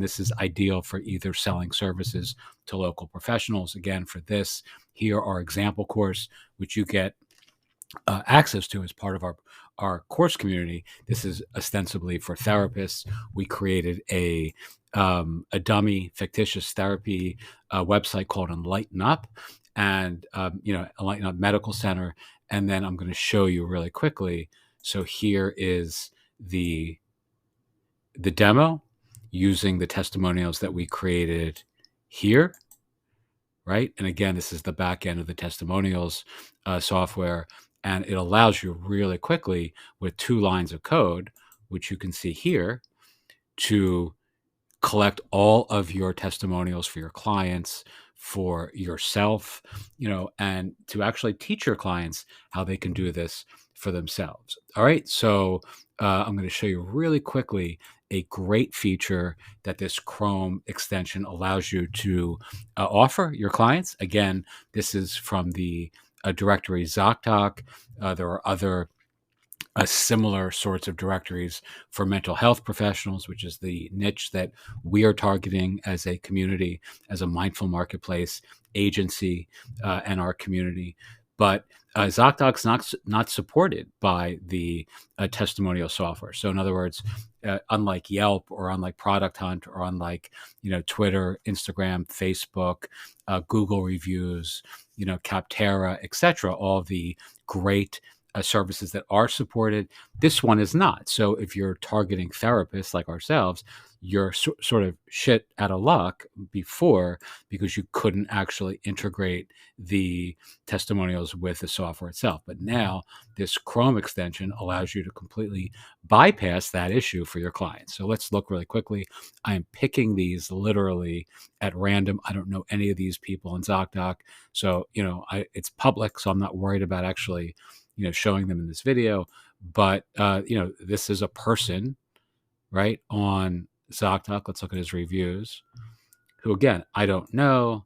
and this is ideal for either selling services to local professionals. Again, for this, here our example course, which you get access to as part of our course community. This is ostensibly for therapists. We created a dummy fictitious therapy website called Enlighten Up, and Enlighten Up Medical Center. And then I'm going to show you really quickly. So here is the demo using the testimonials that we created here, right? And again, this is the back end of the testimonials software, and it allows you really quickly with 2 lines of code, which you can see here, to collect all of your testimonials for your clients, for yourself, and to actually teach your clients how they can do this for themselves. All right. So I'm going to show you really quickly a great feature that this Chrome extension allows you to offer your clients. Again, this is from the directory ZocDoc. There are other similar sorts of directories for mental health professionals, which is the niche that we are targeting as a community, as a mindful marketplace agency, and our community. But ZocDoc's not supported by the testimonial software. So in other words, unlike Yelp or unlike Product Hunt or unlike Twitter, Instagram, Facebook, Google reviews, Capterra, etc., all the great services that are supported, this one is not. So if you're targeting therapists like ourselves, you're sort of shit out of luck before, because you couldn't actually integrate the testimonials with the software itself. But now this Chrome extension allows you to completely bypass that issue for your clients. So let's look really quickly. I am picking these literally at random. I don't know any of these people in ZocDoc. So, it's public, so I'm not worried about actually showing them in this video. But this is a person, right, on ZocDoc. Let's look at his reviews, who, again, I don't know,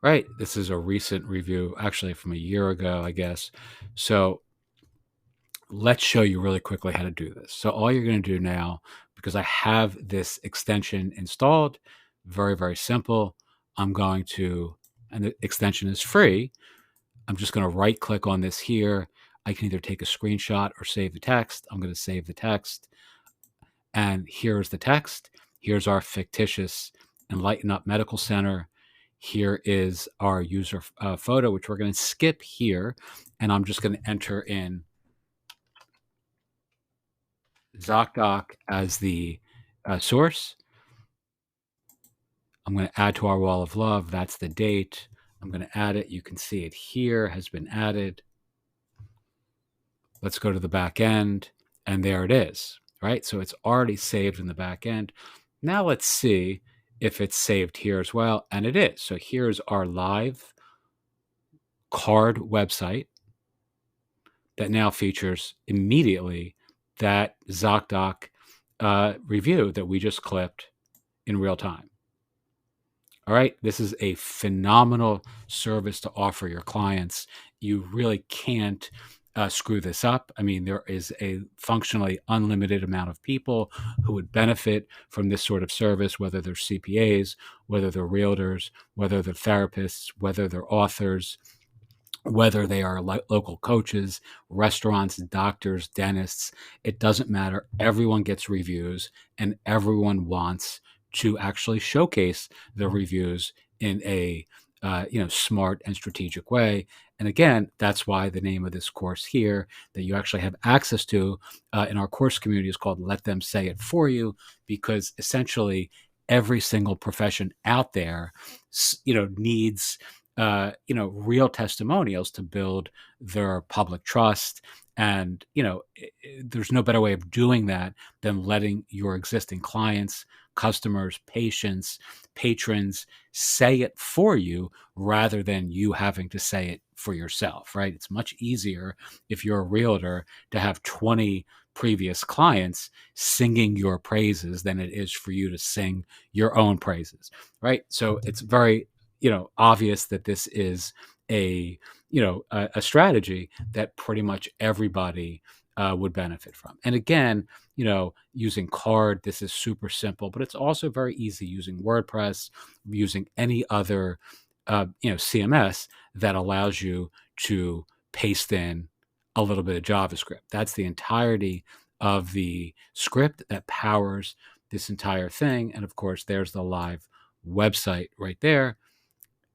right? This is a recent review, actually from a year ago, I guess. So let's show you really quickly how to do this. So all you're going to do now, because I have this extension installed, very, very simple. And the extension is free. I'm just going to right click on this here. I can either take a screenshot or save the text. I'm going to save the text. And here's the text. Here's our fictitious Enlighten Up Medical Center. Here is our user photo, which we're going to skip here. And I'm just going to enter in ZocDoc as the source. I'm going to add to our wall of love. That's the date. I'm going to add it. You can see it here has been added. Let's go to the back end, and there it is, right? So it's already saved in the back end. Now let's see if it's saved here as well, and it is. So here's our live card website that now features immediately that ZocDoc review that we just clipped in real time. All right, this is a phenomenal service to offer your clients. You really can't screw this up. I mean, there is a functionally unlimited amount of people who would benefit from this sort of service, whether they're CPAs, whether they're realtors, whether they're therapists, whether they're authors, whether they are local coaches, restaurants, doctors, dentists. It doesn't matter. Everyone gets reviews, and everyone wants to actually showcase the reviews in a smart and strategic way. And again, that's why the name of this course here that you actually have access to in our course community is called Let Them Say It For You, because essentially every single profession out there, needs real testimonials to build their public trust. And, there's no better way of doing that than letting your existing clients, customers, patients, patrons say it for you rather than you having to say it for yourself, right? It's much easier if you're a realtor to have 20 previous clients singing your praises than it is for you to sing your own praises, right? So it's very, obvious that this is a strategy that pretty much everybody would benefit from. And again, using Card. This is super simple, but it's also very easy using WordPress, using any other, CMS that allows you to paste in a little bit of JavaScript. That's the entirety of the script that powers this entire thing. And of course, there's the live website right there.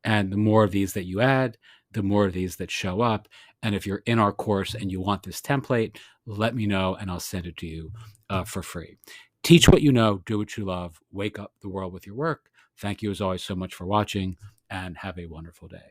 And the more of these that you add, the more of these that show up. And if you're in our course and you want this template, let me know and I'll send it to you for free. Teach what you know, do what you love, wake up the world with your work. Thank you as always so much for watching and have a wonderful day.